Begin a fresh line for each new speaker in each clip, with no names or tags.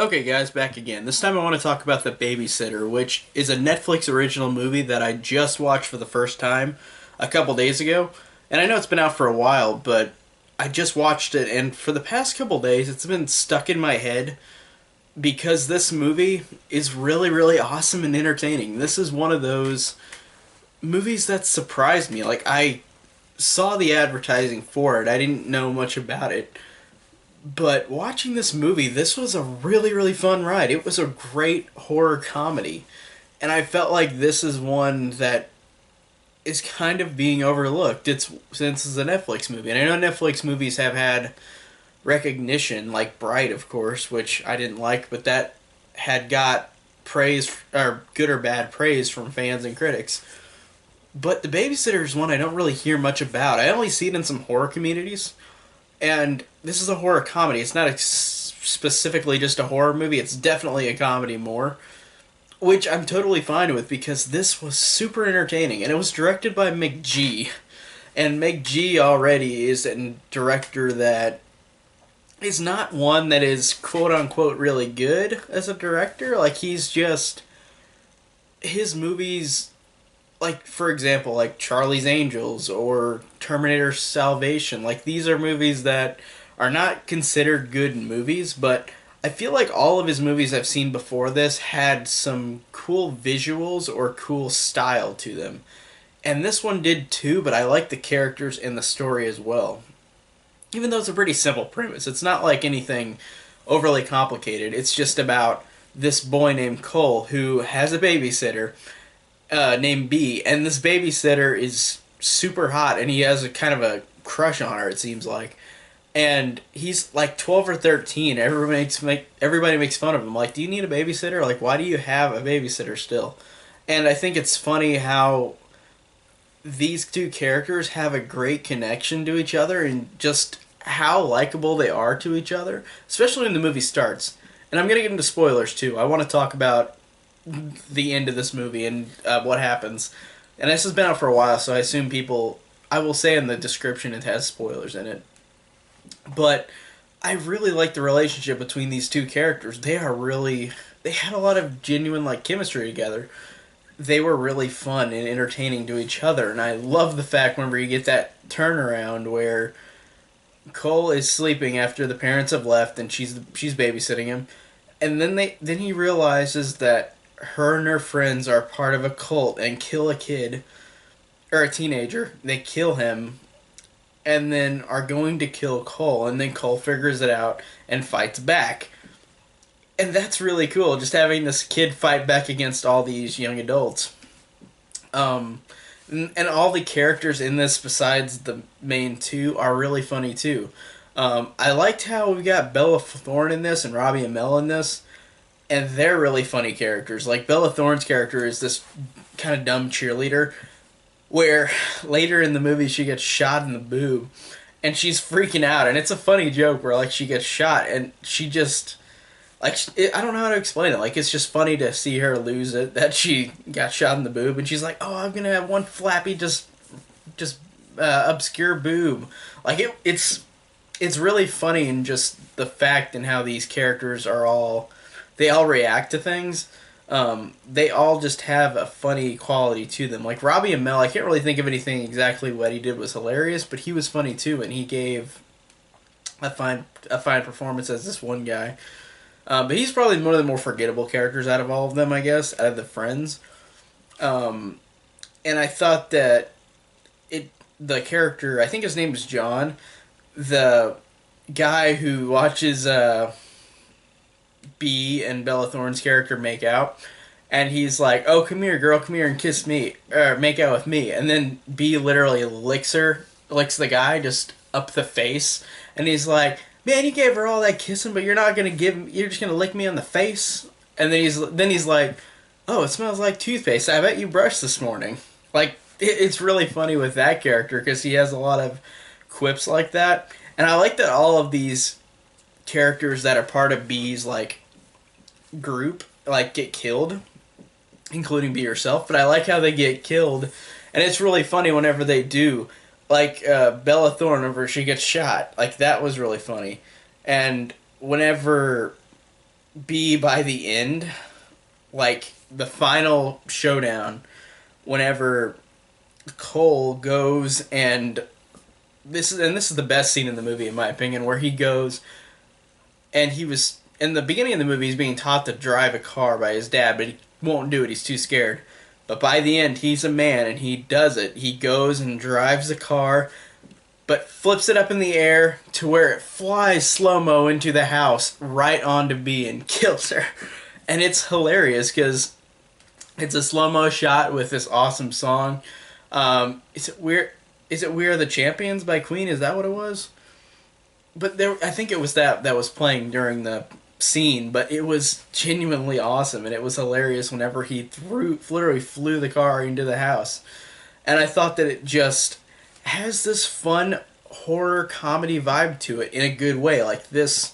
Okay, guys, back again. This time I want to talk about The Babysitter, which is a Netflix original movie that I just watched for the first time a couple days ago. And I know it's been out for a while, but I just watched it, and for the past couple days, it's been stuck in my head because this movie is really, really awesome and entertaining. This is one of those movies that surprised me. Like, I saw the advertising for it, I didn't know much about it. But watching this movie, this was a really, really fun ride. It was a great horror comedy. And I felt like this is one that is kind of being overlooked. Since it's a Netflix movie. And I know Netflix movies have had recognition, like Bright, of course, which I didn't like, but that had got praise, or good or bad praise from fans and critics. But The Babysitter is one I don't really hear much about. I only see it in some horror communities. And this is a horror comedy. It's not specifically just a horror movie. It's definitely a comedy more, which I'm totally fine with because this was super entertaining. And it was directed by McG. And McG already is a director that is not one that is quote unquote really good as a director. Like, he's just. His movies, like, for example, like Charlie's Angels or Terminator Salvation. Like, these are movies that are not considered good movies, but I feel like all of his movies I've seen before this had some cool visuals or cool style to them. And this one did too, but I like the characters and the story as well. Even though it's a pretty simple premise, it's not like anything overly complicated. It's just about this boy named Cole who has a babysitter named B, and this babysitter is super hot, and he has a kind of a crush on her. It seems like, and he's like 12 or 13. Everybody makes fun of him. Like, do you need a babysitter? Like, why do you have a babysitter still? And I think it's funny how these two characters have a great connection to each other, and just how likable they are to each other, especially when the movie starts. And I'm gonna get into spoilers too. I want to talk about the end of this movie and what happens. And this has been out for a while, so I assume people. I will say in the description it has spoilers in it. But I really like the relationship between these two characters. They are really. They had a lot of genuine, like, chemistry together. They were really fun and entertaining to each other, and I love the fact whenever you get that turnaround where Cole is sleeping after the parents have left, and she's babysitting him, and then he realizes that her and her friends are part of a cult and kill a kid or a teenager. They kill him, and then are going to kill Cole, and then Cole figures it out and fights back. And that's really cool, just having this kid fight back against all these young adults. And all the characters in this, besides the main two, are really funny too. I liked how we got Bella Thorne in this and Robbie Amell in this, and they're really funny characters. Like, Bella Thorne's character is this kind of dumb cheerleader, where later in the movie she gets shot in the boob, and she's freaking out, and it's a funny joke where, like, she gets shot, and she just. Like, I don't know how to explain it. Like, it's just funny to see her lose it, that she got shot in the boob, and she's like, oh, I'm gonna have one flappy, obscure boob. Like, it's really funny, and just the fact and how these characters they all react to things. They all just have a funny quality to them. Like, Robbie Amell, I can't really think of anything exactly what he did was hilarious, but he was funny too, and he gave a fine performance as this one guy. But he's probably one of the more forgettable characters out of all of them, I guess, out of the friends. And I thought that the character, I think his name is John, the guy who watches B and Bella Thorne's character make out, and he's like, oh, come here, girl, come here and kiss me, or make out with me. And then B literally licks the guy just up the face, and he's like, man, you gave her all that kissing, but you're just gonna lick me on the face. And then he's like, oh, it smells like toothpaste. I bet you brushed this morning. Like, it's really funny with that character because he has a lot of quips like that. And I like that all of these characters that are part of B's, like, group, like, get killed, including B herself. But I like how they get killed, and it's really funny whenever they do. Like, Bella Thorne, whenever she gets shot. Like, that was really funny. And whenever be by the end, like the final showdown, whenever Cole goes and this is the best scene in the movie in my opinion, where he goes and he was in the beginning of the movie he's being taught to drive a car by his dad, but he won't do it. He's too scared. But by the end, he's a man and he does it. He goes and drives the car, but flips it up in the air to where it flies slow-mo into the house right onto B and kills her. And it's hilarious because it's a slow-mo shot with this awesome song. Is it weird? Is it "We Are the Champions" by Queen? Is that what it was? But there, I think it was that was playing during the scene. But it was genuinely awesome, and it was hilarious whenever he literally flew the car into the house. And I thought that it just has this fun horror comedy vibe to it in a good way. Like this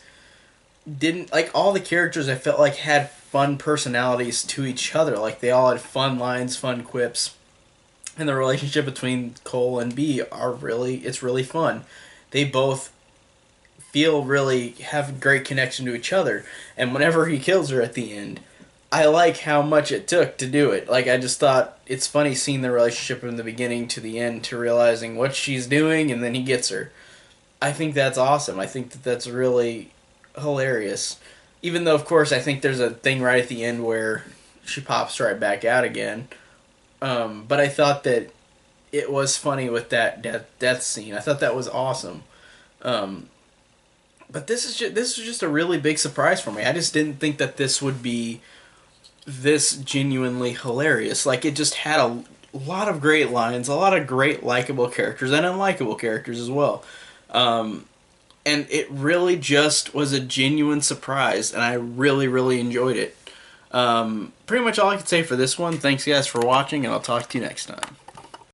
didn't like all the characters I felt like had fun personalities to each other. Like they all had fun lines, fun quips. And the relationship between Cole and B are it's really fun. They both feel really have a great connection to each other. And whenever he kills her at the end, I like how much it took to do it. Like I just thought it's funny seeing the relationship from the beginning to the end to realizing what she's doing and then he gets her. I think that's awesome. I think that that's really hilarious. Even though of course I think there's a thing right at the end where she pops right back out again. But I thought that it was funny with that death scene. I thought that was awesome. But this was just a really big surprise for me. I just didn't think that this would be this genuinely hilarious. Like it just had a lot of great lines, a lot of great likable characters, and unlikable characters as well. And it really just was a genuine surprise, and I really, really enjoyed it. Pretty much all I can say for this one. Thanks guys for watching, and I'll talk to you next time.